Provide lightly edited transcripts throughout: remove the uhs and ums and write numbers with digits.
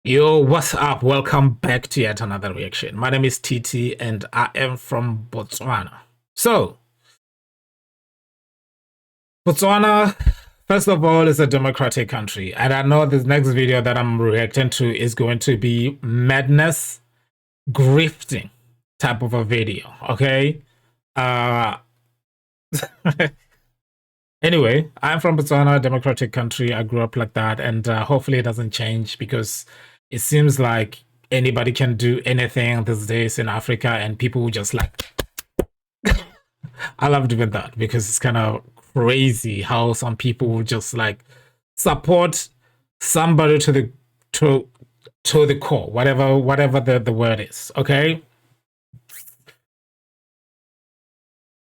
Yo, what's up? Welcome back to yet another reaction. My name is TT and I am from Botswana. So, Botswana, first of all, is a democratic country. And I know this next video that I'm reacting to is going to be madness, grifting type of a video, okay? Uh, anyway, I'm from Botswana, a democratic country. I grew up like that, and hopefully it doesn't change because it seems like anybody can do anything these days in Africa, and people just like. I love doing that because it's kind of crazy how some people will just like support somebody to to the core, whatever the word is. Okay.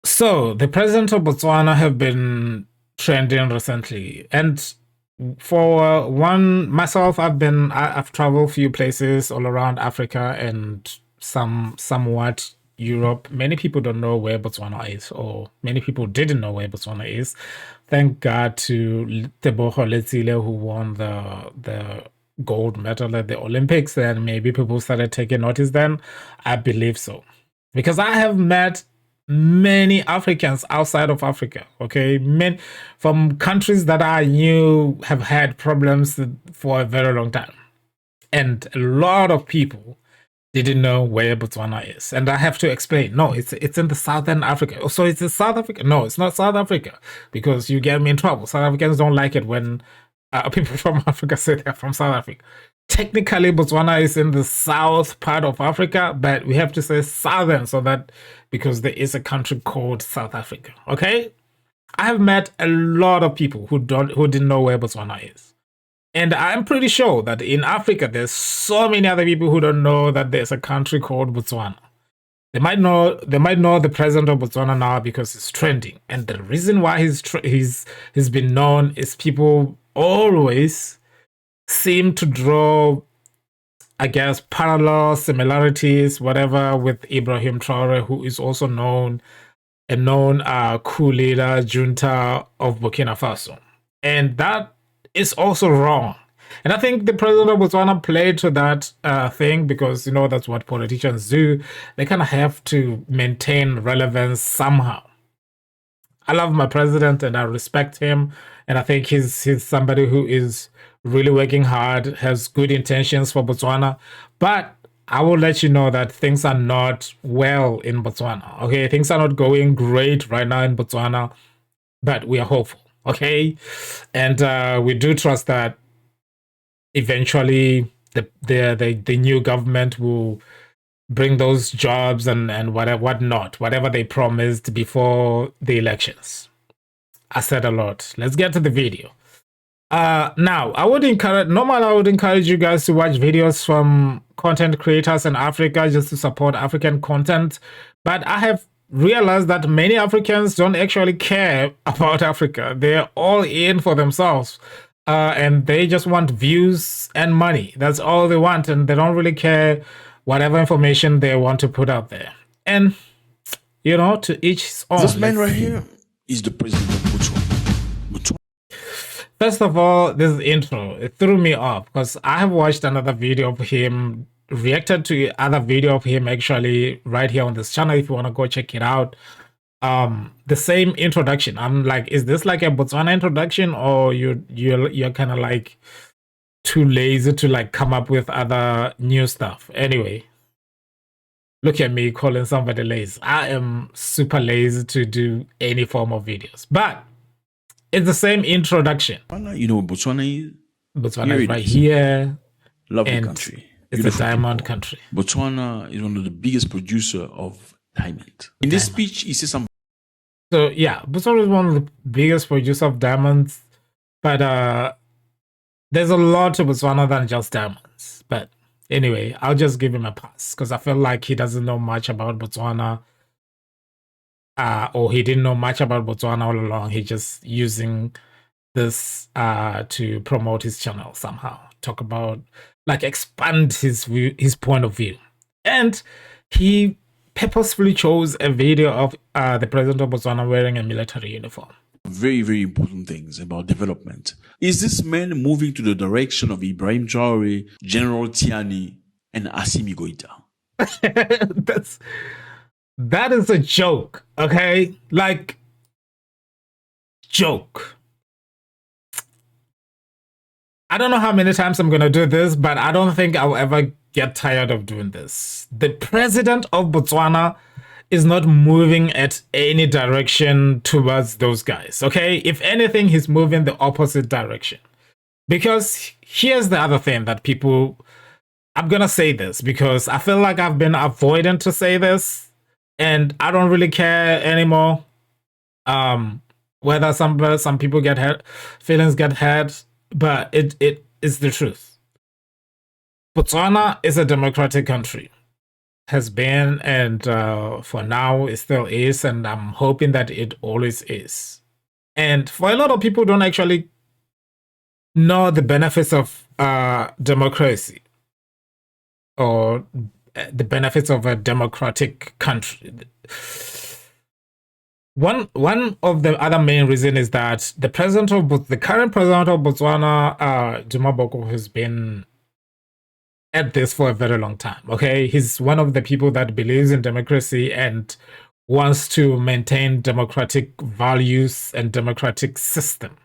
So the president of Botswana have been trending recently, and for one myself, I've traveled a few places all around Africa and somewhat Europe. Many people don't know where Botswana is, or many people didn't know where Botswana is. Thank God to Teboho Letsile, who won the gold medal at the Olympics, and maybe people started taking notice then. I believe so. Because I have met many Africans outside of Africa, okay? Men from countries that I knew have had problems for a very long time. And a lot of people didn't know where Botswana is. And I have to explain, no, it's in the southern Africa. Oh, so it's in South Africa? No, it's not South Africa, because you get me in trouble. South Africans don't like it when people from Africa say they're from South Africa. Technically, Botswana is in the south part of Africa, but we have to say southern so that because there is a country called South Africa. Okay, I have met a lot of people who didn't know where Botswana is, and I'm pretty sure that in Africa there's so many other people who don't know that there's a country called Botswana. They might know the president of Botswana now because it's trending, and the reason why he's been known is people always seem to draw, I guess, parallel similarities, whatever, with Ibrahim Traore, who is also a known coup leader, junta of Burkina Faso. And that is also wrong. And I think the president of Botswana played to that thing because, you know, that's what politicians do. They kind of have to maintain relevance somehow. I love my president and I respect him. And I think he's somebody who is really working hard, has good intentions for Botswana. But I will let you know that things are not well in Botswana. Okay, things are not going great right now in Botswana, but we are hopeful. Okay, and we do trust that eventually the new government will bring those jobs and whatever they promised before the elections. I said a lot. Let's get to the video. Now, I would encourage you guys to watch videos from content creators in Africa just to support African content. But I have realized that many Africans don't actually care about Africa. They're all in for themselves. And they just want views and money. That's all they want. And they don't really care whatever information they want to put out there. And, you know, to each his own. This man right here is the president of Botswana. First of all, this intro, it threw me off because I have watched another video of him, reacted to other video of him actually right here on this channel if you want to go check it out. The same introduction. I'm like, is this like a Botswana introduction, or you're kind of like too lazy to like come up with other new stuff? Anyway, look at me calling somebody lazy. I am super lazy to do any form of videos, but it's the same introduction. You know what Botswana is? Botswana is right here. Lovely country. It's a diamond country. Botswana is one of the biggest producer of diamond. In this speech, he says something. So yeah, Botswana is one of the biggest producer of diamonds, but there's a lot to Botswana than just diamonds. But anyway, I'll just give him a pass because I feel like he doesn't know much about Botswana. Or he didn't know much about Botswana all along. He's just using this to promote his channel somehow. Talk about, like, expand his point of view. And he purposefully chose a video of the president of Botswana wearing a military uniform. very, very important things about development. Is this man moving to the direction of Ibrahim Traore, General Tiani, and Assimi Goïta? That is a joke, okay? Like, joke. I don't know how many times I'm going to do this, but I don't think I'll ever get tired of doing this. The president of Botswana is not moving at any direction towards those guys, okay? If anything, he's moving the opposite direction. Because here's the other thing that people... I'm going to say this because I feel like I've been avoiding to say this, and I don't really care anymore whether some people get hurt, feelings get hurt, but it is the truth. Botswana is a democratic country, has been, and for now it still is, and I'm hoping that it always is. And for a lot of people, don't actually know the benefits of democracy or the benefits of a democratic country. One of the other main reason is that the current president of Botswana, DUMA Boko, has been at this for a very long time. Okay, he's one of the people that believes in democracy and wants to maintain democratic values and democratic system.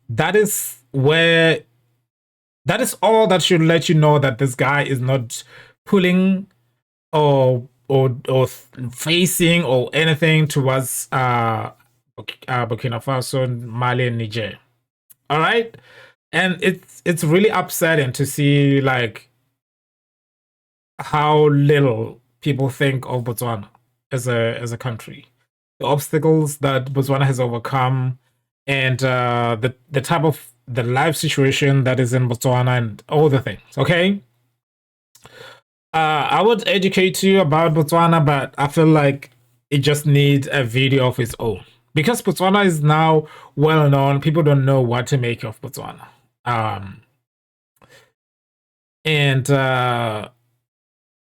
That is all that should let you know that this guy is not pulling or facing or anything towards Burkina Faso, Mali, and Niger. All right, and it's really upsetting to see like how little people think of Botswana as a country, the obstacles that Botswana has overcome, and the type of the life situation that is in Botswana and all the things. Okay. I would educate you about Botswana, but I feel like it just needs a video of its own. Because Botswana is now well known, people don't know what to make of Botswana.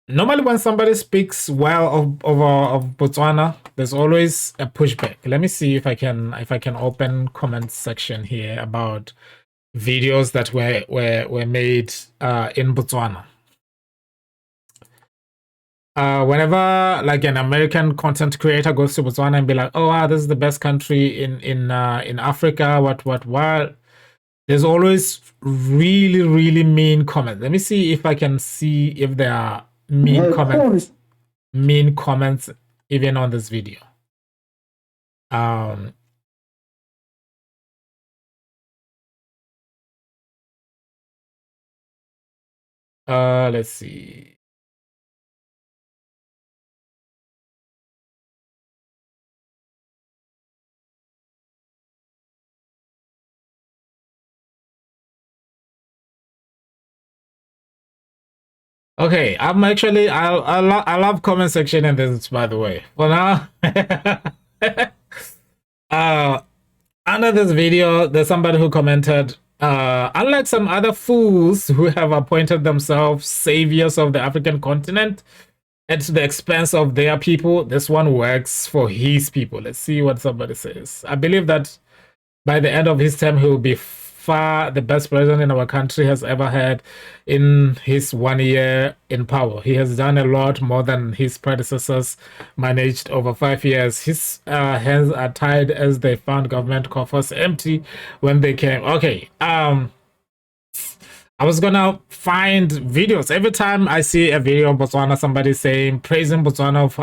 Normally when somebody speaks well of Botswana, there's always a pushback. Let me see if I can open comment section here about videos that were made in Botswana. Whenever like an American content creator goes to Botswana and be like, "Oh wow, this is the best country in Africa," what? There's always really mean comments. Let me see if I can see if there are mean comments even on this video. Let's see. Okay, I love comment section in this, by the way. For now, under this video, there's somebody who commented, unlike some other fools who have appointed themselves saviors of the African continent at the expense of their people, this one works for his people. Let's see what somebody says. I believe that by the end of his term, he will be far the best president in our country has ever had in his 1 year in power. He has done a lot more than his predecessors managed over 5 years. His hands are tied as they found government coffers empty when they came. Okay, I was gonna find videos. Every time I see a video of Botswana, somebody saying, praising Botswana of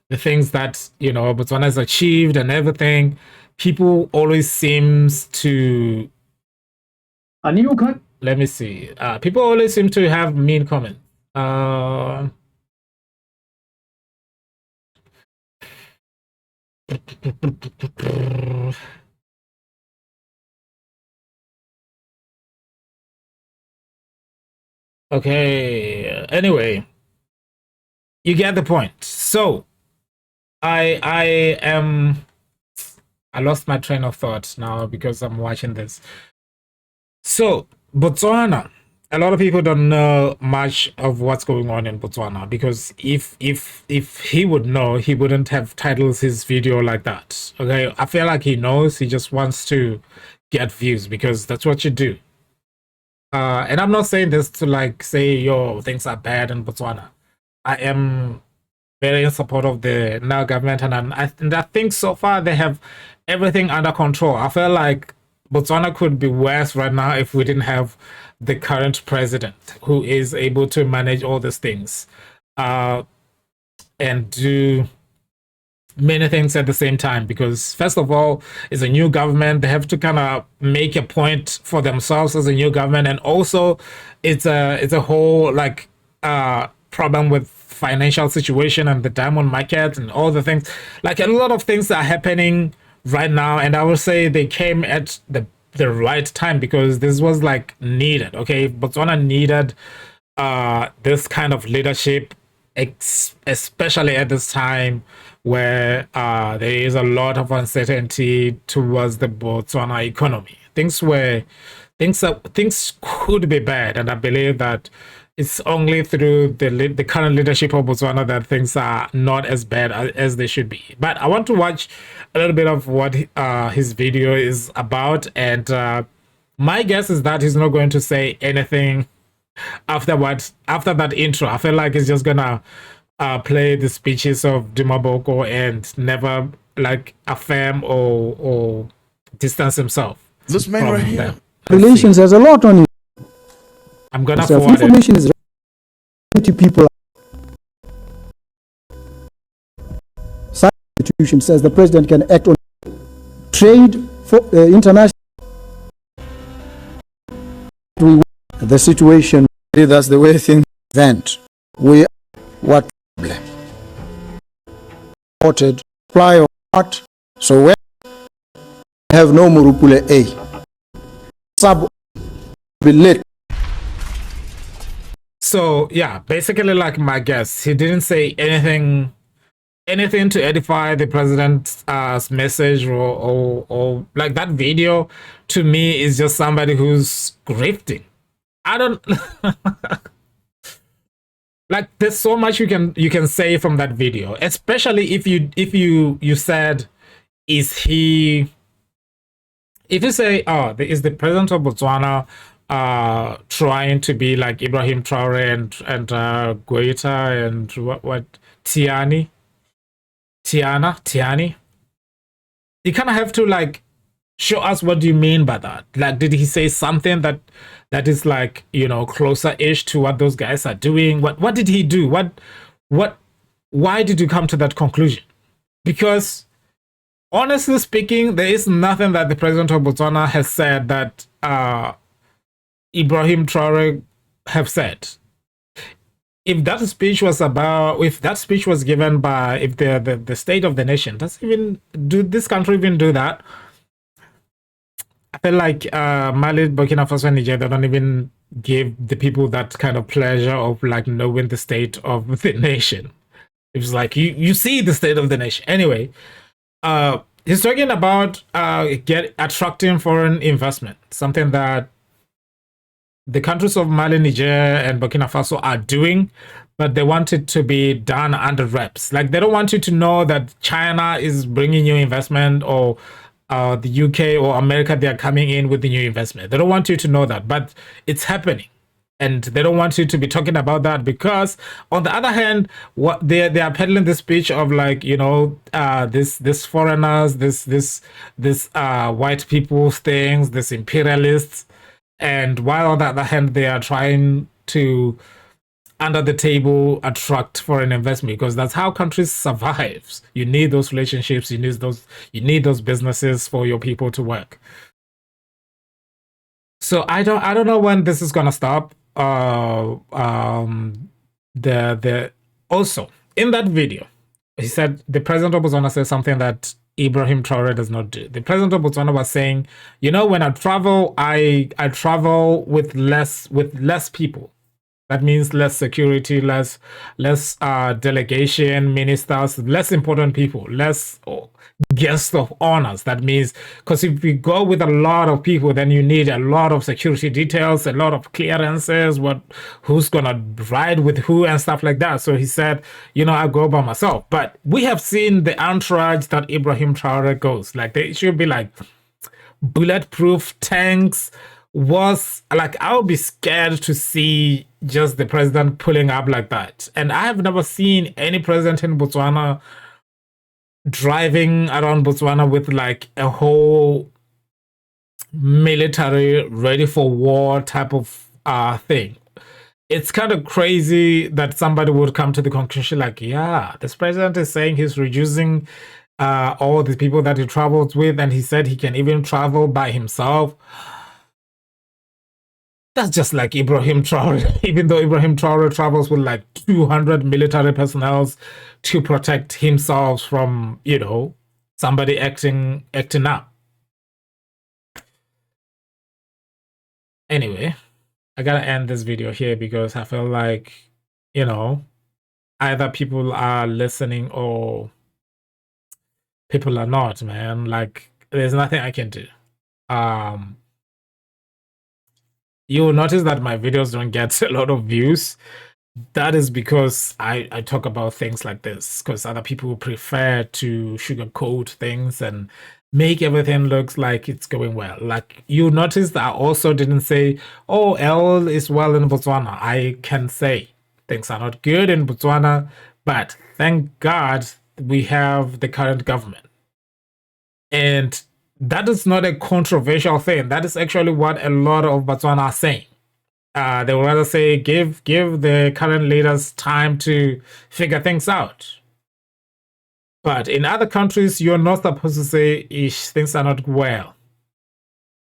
the things that, you know, Botswana has achieved and everything, people always seems to... Let me see. People always seem to have mean comments. Okay. Anyway, you get the point. So, I lost my train of thought now because I'm watching this. So, Botswana a lot of people don't know much of what's going on in Botswana, because if he would know, he wouldn't have titled his video like that. Okay, I feel like he knows. He just wants to get views, because that's what you do. And I'm not saying this to like say, yo, things are bad in Botswana. I am very in support of the now government, and I think so far they have everything under control. I feel like Botswana could be worse right now if we didn't have the current president, who is able to manage all these things and do many things at the same time. Because first of all, it's a new government. They have to kind of make a point for themselves as a new government, and also it's a whole like problem with financial situation and the diamond market and all the things. Like a lot of things are happening right now, and I would say they came at the right time, because this was like needed. Okay, Botswana needed this kind of leadership, especially at this time where there is a lot of uncertainty towards the Botswana economy. Things could be bad, and I believe that it's only through the current leadership of Botswana that things are not as bad as they should be. But I want to watch a little bit of what his video is about, and my guess is that he's not going to say anything after that intro. I feel like he's just gonna play the speeches of DUMA Boko and never like affirm or distance himself. This man right here. Relations has a lot on it. I'm gonna So forward information is to people. Such institution says the president can act on trade for international. The situation, that's the way things went. We what problem? Imported supply of what? So when have no Murupule A sub be late. So yeah, basically like my guess, he didn't say anything to edify the president's message, or like that video to me is just somebody who's grifting. I don't like, there's so much you can say from that video, especially if you said, if you say, oh, is the president of Botswana trying to be like Ibrahim Traore and Goita and what Tiani, you kind of have to like show us what do you mean by that. Like, did he say something that is like, you know, closer-ish to what those guys are doing? What did he do? Why did you come to that conclusion? Because honestly speaking, there is nothing that the president of Botswana has said that Ibrahim Traore have said. If that speech was given by, if the state of the nation, do this country even do that? I feel like Mali, Burkina Faso, and Niger, they don't even give the people that kind of pleasure of like knowing the state of the nation. It's like you see the state of the nation. Anyway, he's talking about attracting foreign investment, something that the countries of Mali, Niger, and Burkina Faso are doing, but they want it to be done under wraps. Like, they don't want you to know that China is bringing you investment, or the UK or America, they are coming in with the new investment. They don't want you to know that, but it's happening. And they don't want you to be talking about that, because on the other hand, what they are peddling this speech of like, you know, this foreigners, this white people's things, this imperialists. And while on the other hand, they are trying to, under the table, attract foreign investment, because that's how countries survive. You need those relationships, you need those businesses for your people to work. So I don't know when this is gonna stop. Also in that video, he said the president of Botswana said something that Ibrahim Traore does not do. The president of Botswana was saying, you know, when I travel, I travel with less people. That means less security, less delegation, ministers, less important people, less guests of honors. That means, because if we go with a lot of people, then you need a lot of security details, a lot of clearances, who's gonna ride with who and stuff like that. So he said, I go by myself. But we have seen the entourage that Ibrahim Traore goes. Like, they should be like bulletproof tanks. Was like, I would be scared to see just the president pulling up like that. And I have never seen any president in Botswana driving around Botswana with like a whole military ready for war type of thing. It's kind of crazy that somebody would come to the conclusion like, yeah, this president is saying he's reducing all the people that he travels with, and he said he can even travel by himself. That's just like Ibrahim Traore, even though Ibrahim Traore travels with like 200 military personnel to protect himself from, somebody acting up. Anyway, I gotta end this video here because I feel like, either people are listening or people are not, man. Like, there's nothing I can do. You will notice that my videos don't get a lot of views. That is because I talk about things like this, because other people prefer to sugarcoat things and make everything look like it's going well. Like, you notice that I also didn't say, oh, L is well in Botswana. I can say things are not good in Botswana, but thank God we have the current government. And that is not a controversial thing. That is actually what a lot of Botswana are saying. They would rather say, give the current leaders time to figure things out. But in other countries, you're not supposed to say, ish, things are not well.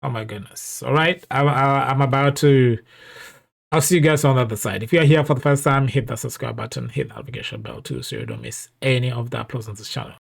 Oh my goodness. All right. I'm about to... I'll see you guys on the other side. If you're here for the first time, hit that subscribe button, hit the notification bell too, so you don't miss any of the uploads on this channel.